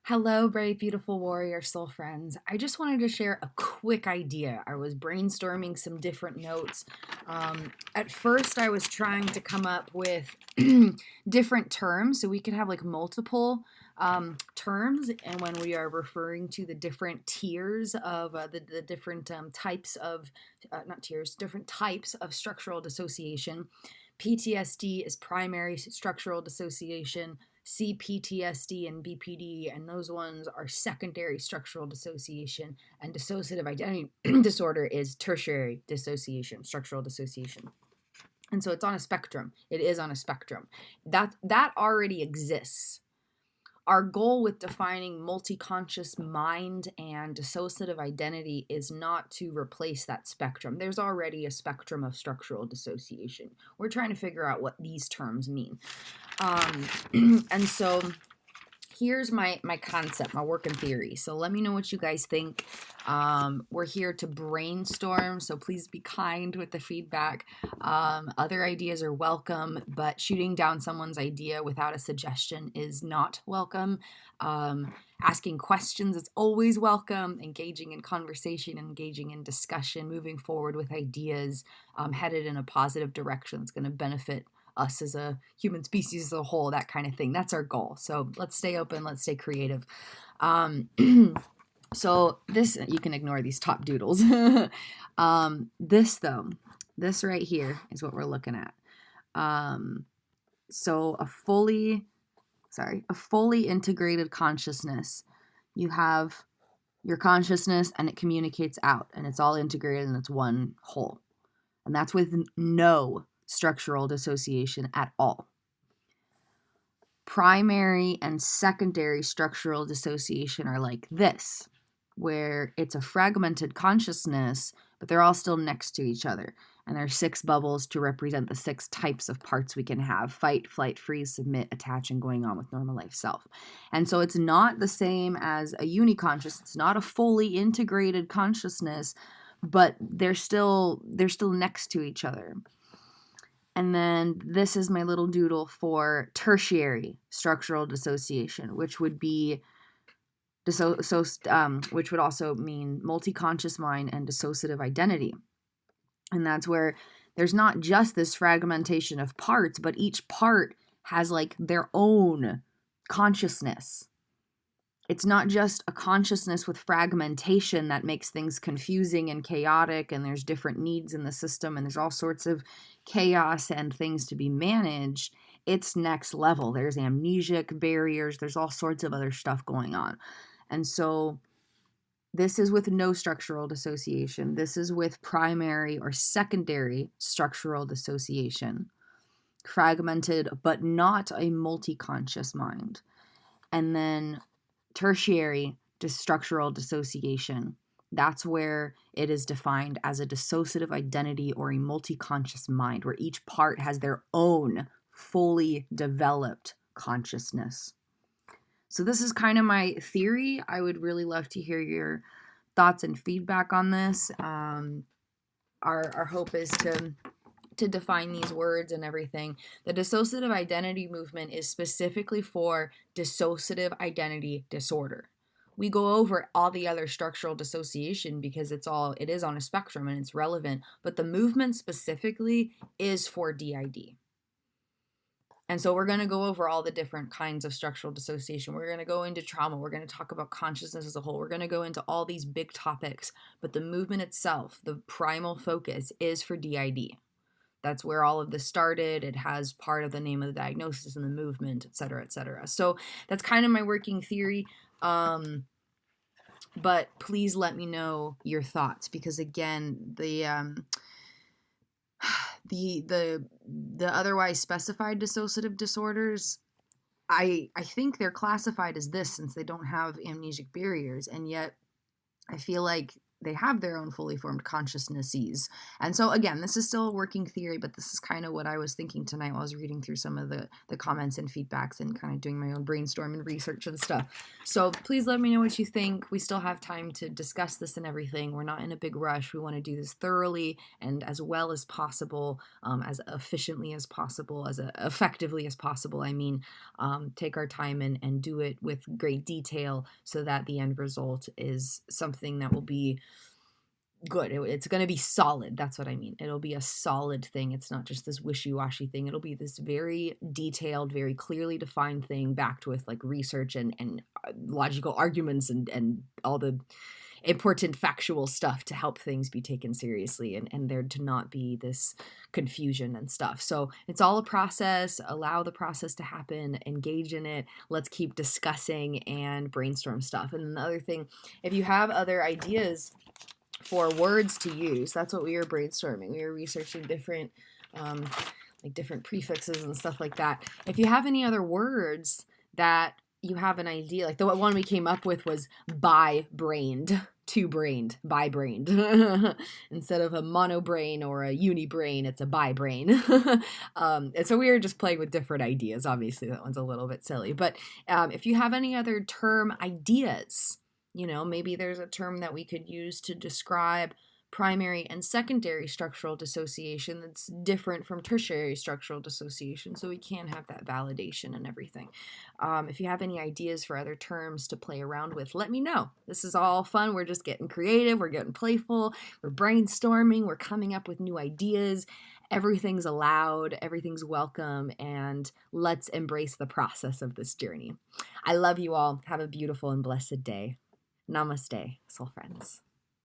Hello, brave, beautiful warrior soul friends. I just wanted to share a quick idea. I was brainstorming some different notes. At first, I was trying to come up with different terms so we could have like multiple terms, and when we are referring to the different tiers of the different types of, not tiers, different types of structural dissociation. PTSD is primary structural dissociation. CPTSD and BPD, and those ones are secondary structural dissociation, and dissociative identity disorder is tertiary dissociation, structural dissociation. And so it's on a spectrum. It is on a spectrum. That already exists. Our goal with defining multi-conscious mind and dissociative identity is not to replace that spectrum. There's already a spectrum of structural dissociation. We're trying to figure out what these terms mean. And so here's my concept, my working theory. So let me know what you guys think. We're here to brainstorm, so please be kind with the feedback. Other ideas are welcome, but shooting down someone's idea without a suggestion is not welcome. Asking questions is always welcome. Engaging in conversation, engaging in discussion, moving forward with ideas headed in a positive direction that's going to benefit us as a human species as a whole, that kind of thing. That's our goal. So let's stay open, let's stay creative. So this, you can ignore these top doodles. This right here is what we're looking at. So a fully integrated consciousness. You have your consciousness and it communicates out and it's all integrated and it's one whole. And that's with no structural dissociation at all. Primary and secondary structural dissociation are like this, where it's a fragmented consciousness, but they're all still next to each other. And there are 6 bubbles to represent the 6 types of parts we can have: fight, flight, freeze, submit, attach, and going on with normal life self. And so it's not the same as a uniconscious. It's not a fully integrated consciousness, but they're still next to each other. And then this is my little doodle for tertiary structural dissociation, which would be which would also mean multi-conscious mind and dissociative identity. And that's where there's not just this fragmentation of parts, but each part has like their own consciousness. It's not just a consciousness with fragmentation that makes things confusing and chaotic, and there's different needs in the system, and there's all sorts of chaos and things to be managed. It's next level. There's amnesic barriers. There's all sorts of other stuff going on. And so this is with no structural dissociation. This is with primary or secondary structural dissociation. Fragmented, but not a multi-conscious mind. And then tertiary structural dissociation. That's where it is defined as a dissociative identity or a multi-conscious mind, where each part has their own fully developed consciousness. So this is kind of my theory. I would really love to hear your thoughts and feedback on this. Our hope is to define these words and everything. The dissociative identity movement is specifically for dissociative identity disorder. We go over all the other structural dissociation because it is on a spectrum and it's relevant, but the movement specifically is for DID. And so we're going to go over all the different kinds of structural dissociation. We're going to go into trauma. We're going to talk about consciousness as a whole. We're going to go into all these big topics, but the movement itself, the primal focus, is for DID. That's where all of this started. It has part of the name of the diagnosis and the movement, et cetera, et cetera. So that's kind of my working theory. But please let me know your thoughts, because again, the otherwise specified dissociative disorders, I think they're classified as this since they don't have amnesic barriers, and yet I feel like they have their own fully formed consciousnesses. And so again, this is still a working theory, but this is kind of what I was thinking tonight while I was reading through some of the comments and feedbacks and kind of doing my own brainstorm and research and stuff. So please let me know what you think. We still have time to discuss this and everything. We're not in a big rush. We want to do this thoroughly and as well as possible, as efficiently as possible, as effectively as possible. I mean, take our time and do it with great detail so that the end result is something that will be good. It's going to be solid. That's what I mean. It'll be a solid thing. It's not just this wishy-washy thing. It'll be this very detailed, very clearly defined thing backed with like research and logical arguments and all the important factual stuff to help things be taken seriously and there to not be this confusion and stuff. So it's all a process. Allow the process to happen, engage in it. Let's keep discussing and brainstorm stuff. And then the other thing, if you have other ideas for words to use, that's what we were brainstorming. We were researching different like different prefixes and stuff like that. If you have any other words that you have an idea, like the one we came up with was bi-brained, two-brained, bi-brained. Instead of a mono-brain or a uni-brain, it's a bi-brain. And so we were just playing with different ideas. Obviously, that one's a little bit silly. But if you have any other term ideas, you know, maybe there's a term that we could use to describe primary and secondary structural dissociation that's different from tertiary structural dissociation, so we can have that validation and everything. If you have any ideas for other terms to play around with, let me know. This is all fun. We're just getting creative. We're getting playful. We're brainstorming. We're coming up with new ideas. Everything's allowed. Everything's welcome. And let's embrace the process of this journey. I love you all. Have a beautiful and blessed day. Namaste, soul friends.